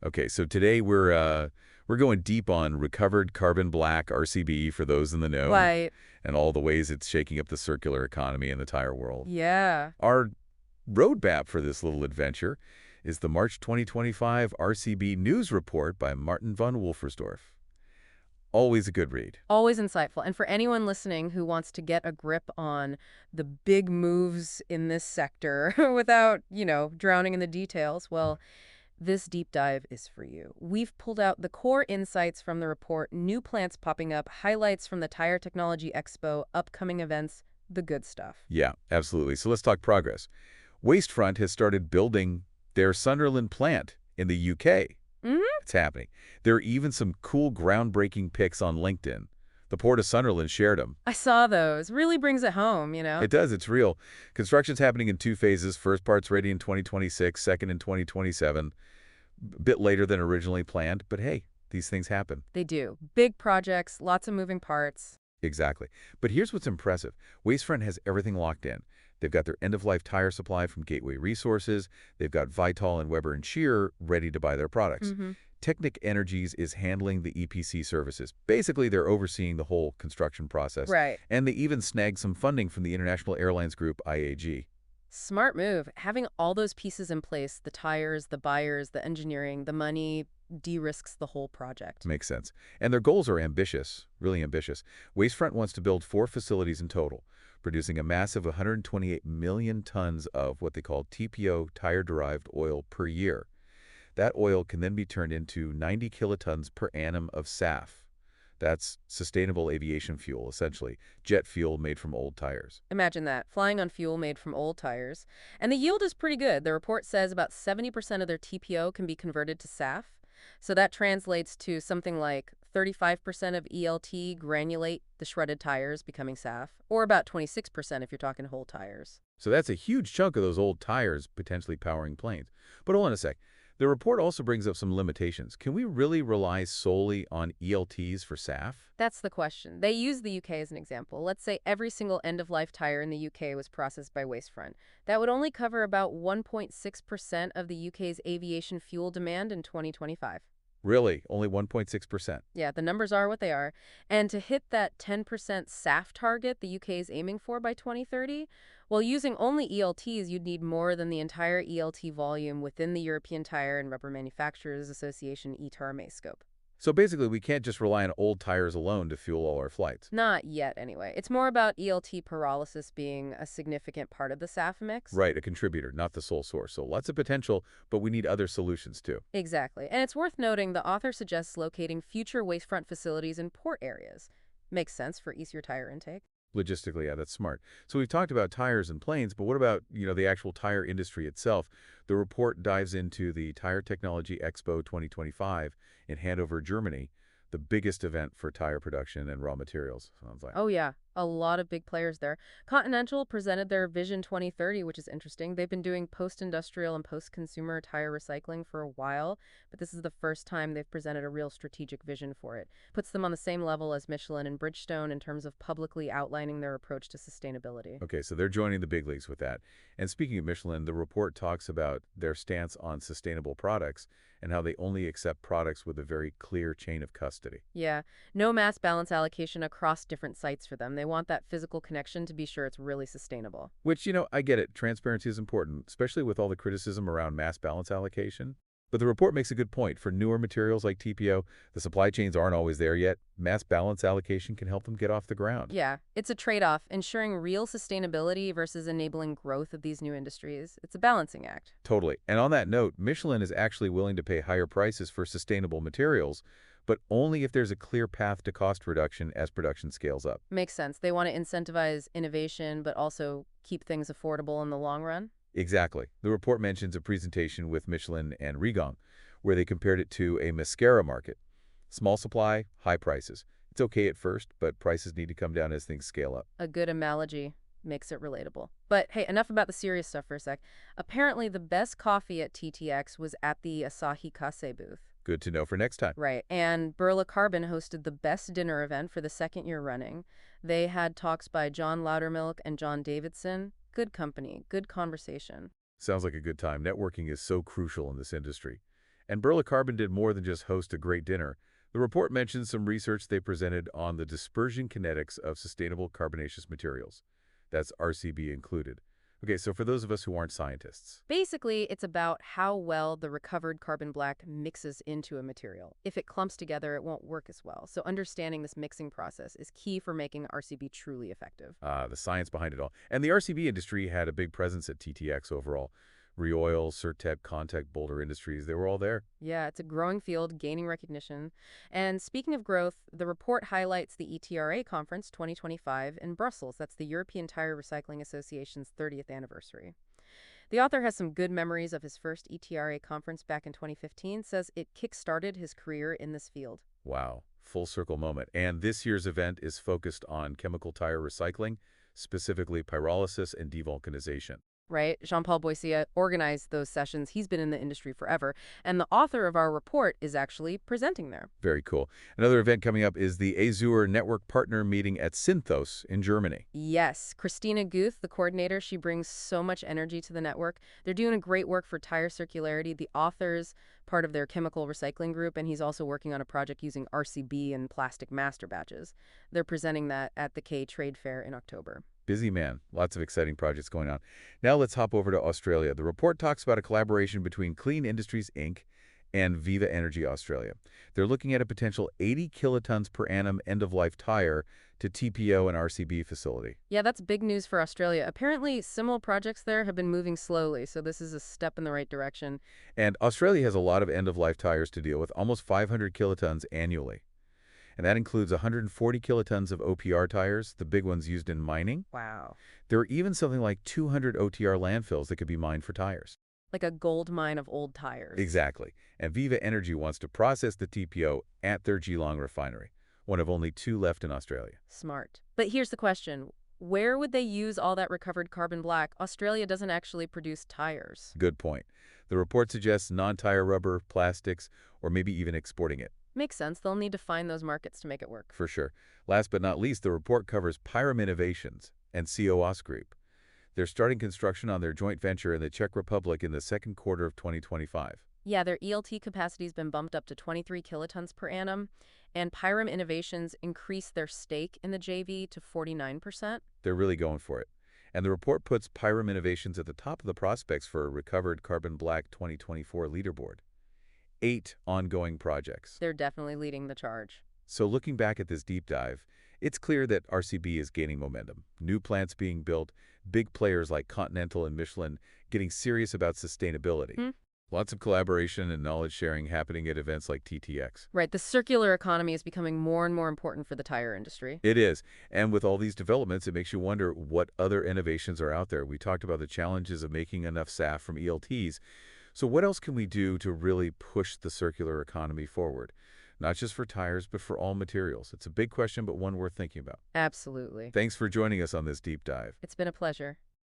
Okay, so today we're going deep on recovered carbon black rCB for those in the know, Like, and all the ways it's shaking up the circular economy in the tire world. yeah. Our roadmap for this little adventure is the March 2025 rCB News Report by Martin von Wolfersdorff. Always a good read. Always insightful. And for anyone listening who wants to get a grip on the big moves in this sector without, drowning in the details, well, this deep dive is for you. We've pulled out the core insights from the report, new plants popping up, highlights from the Tire Technology Expo, upcoming events, the good stuff. Yeah, absolutely. So let's talk progress. Wastefront has started building their Sunderland plant in the UK. Hmm. It's happening. There are even some cool groundbreaking pics on LinkedIn. The Port of Sunderland shared them. I saw those. Really brings it home. It does. It's real. Construction's happening in two phases. First part's ready in 2026, second in 2027. A bit later than originally planned, but hey, these things happen. They do. Big projects, lots of moving parts. Exactly. But here's what's impressive. Wastefront has everything locked in. They've got their end-of-life tire supply from Gateway Resources. They've got Vitol and Weber and Shearer ready to buy their products. Hmm. Technic Energies is handling the EPC services. Basically, they're overseeing the whole construction process. Right. And they even snagged some funding from the International Airlines Group, IAG. Smart move. Having all those pieces in place, the tires, the buyers, the engineering, the money, de-risks the whole project. Makes sense. And their goals are ambitious, really ambitious. Wastefront wants to build 4 facilities in total, producing a massive 128 million tons of what they call TPO, tire-derived oil, per year. That oil can then be turned into 90 kilotons per annum of SAF. That's sustainable aviation fuel, essentially, jet fuel made from old tires. Imagine that, flying on fuel made from old tires. And the yield is pretty good. The report says about 70% of their TPO can be converted to SAF. So that translates to something like 35% of ELT granulate the shredded tires becoming SAF, or about 26% if you're talking whole tires. So that's a huge chunk of those old tires potentially powering planes. But hold on a sec. The report also brings up some limitations. Can we really rely solely on ELTs for SAF? That's the question. They use the UK as an example. Let's say every single end-of-life tire in the UK was processed by Wastefront. That would only cover about 1.6% of the UK's aviation fuel demand in 2025. Really? Only 1.6%? Yeah, the numbers are what they are. And to hit that 10% SAF target the UK is aiming for by 2030, well, using only ELTs, you'd need more than the entire ELT volume within the European Tire and Rubber Manufacturers Association ETRA scope. So basically, we can't just rely on old tires alone to fuel all our flights. Not yet, anyway. It's more about ELT pyrolysis being a significant part of the SAF mix. Right, a contributor, not the sole source. So lots of potential, but we need other solutions too. Exactly. And it's worth noting the author suggests locating future Wastefront facilities in port areas. Makes sense for easier tire intake. Logistically, yeah, that's smart. So we've talked about tires and planes, but what about, the actual tire industry itself? The report dives into the Tire Technology Expo 2025 in Hanover, Germany, the biggest event for tire production and raw materials, sounds like. Oh, yeah. A lot of big players there. Continental presented their Vision 2030, which is interesting. They've been doing post-industrial and post-consumer tire recycling for a while, but this is the first time they've presented a real strategic vision for it. Puts them on the same level as Michelin and Bridgestone in terms of publicly outlining their approach to sustainability. Okay, so they're joining the big leagues with that. And speaking of Michelin, the report talks about their stance on sustainable products and how they only accept products with a very clear chain of custody. Yeah, no mass balance allocation across different sites for them. They want that physical connection to be sure it's really sustainable. Which, I get it. Transparency is important, especially with all the criticism around mass balance allocation. But the report makes a good point. For newer materials like TPO, the supply chains aren't always there yet. Mass balance allocation can help them get off the ground. Yeah, it's a trade-off, ensuring real sustainability versus enabling growth of these new industries. It's a balancing act. Totally. And on that note, Michelin is actually willing to pay higher prices for sustainable materials, but only if there's a clear path to cost reduction as production scales up. Makes sense. They want to incentivize innovation, but also keep things affordable in the long run. Exactly. The report mentions a presentation with Michelin and Rigong, where they compared it to a mascara market. Small supply, high prices. It's okay at first, but prices need to come down as things scale up. A good analogy makes it relatable. But hey, enough about the serious stuff for a sec. Apparently, the best coffee at TTX was at the Asahi Kase booth. Good to know for next time. Right. And Burla Carbon hosted the best dinner event for the second year running. They had talks by John Loudermilk and John Davidson. Good company, good conversation. Sounds like a good time. Networking is so crucial in this industry. And Burla Carbon did more than just host a great dinner. The report mentions some research they presented on the dispersion kinetics of sustainable carbonaceous materials. That's rCB included. Okay, so for those of us who aren't scientists. Basically, it's about how well the recovered carbon black mixes into a material. If it clumps together, it won't work as well. So understanding this mixing process is key for making rCB truly effective. The science behind it all. And the rCB industry had a big presence at TTX overall. Reoil, Certec, Contact, Boulder Industries, they were all there. Yeah, it's a growing field, gaining recognition. And speaking of growth, the report highlights the ETRA conference 2025 in Brussels. That's the European Tire Recycling Association's 30th anniversary. The author has some good memories of his first ETRA conference back in 2015, says it kick-started his career in this field. Wow, full circle moment. And this year's event is focused on chemical tire recycling, specifically pyrolysis and devulcanization. Right? Jean-Paul Boissier organized those sessions. He's been in the industry forever. And the author of our report is actually presenting there. Very cool. Another event coming up is the AZuR Network Partner Meeting at Synthos in Germany. Yes. Christina Guth, the coordinator, she brings so much energy to the network. They're doing a great work for tire circularity. The author's part of their chemical recycling group, and he's also working on a project using rCB and plastic master batches. They're presenting that at the K Trade Fair in October. Busy man. Lots of exciting projects going on. Now let's hop over to Australia. The report talks about a collaboration between Klean Industries, Inc. and Viva Energy Australia. They're looking at a potential 80 kilotons per annum end-of-life tire to TPO and rCB facility. Yeah, that's big news for Australia. Apparently, similar projects there have been moving slowly, so this is a step in the right direction. And Australia has a lot of end-of-life tires to deal with, almost 500 kilotons annually. And that includes 140 kilotons of OPR tires, the big ones used in mining. Wow. There are even something like 200 OTR landfills that could be mined for tires. Like a gold mine of old tires. Exactly. And Viva Energy wants to process the TPO at their Geelong refinery, one of only 2 left in Australia. Smart. But here's the question. Where would they use all that recovered carbon black? Australia doesn't actually produce tires. Good point. The report suggests non-tire rubber, plastics, or maybe even exporting it. Makes sense. They'll need to find those markets to make it work. For sure. Last but not least, the report covers Pyrum Innovations and SUAS Group. They're starting construction on their joint venture in the Czech Republic in the second quarter of 2025. Yeah, their ELT capacity's been bumped up to 23 kilotons per annum, and Pyrum Innovations increased their stake in the JV to 49%. They're really going for it. And the report puts Pyrum Innovations at the top of the prospects for a Recovered Carbon Black 2024 leaderboard. 8 ongoing projects. They're definitely leading the charge. So looking back at this deep dive, it's clear that rCB is gaining momentum. New plants being built, big players like Continental and Michelin getting serious about sustainability. Lots of collaboration and knowledge sharing happening at events like TTX. Right, the circular economy is becoming more and more important for the tire industry. It is. And with all these developments, it makes you wonder what other innovations are out there. We talked about the challenges of making enough SAF from ELTs. So what else can we do to really push the circular economy forward? Not just for tires, but for all materials. It's a big question, but one worth thinking about. Absolutely. Thanks for joining us on this deep dive. It's been a pleasure.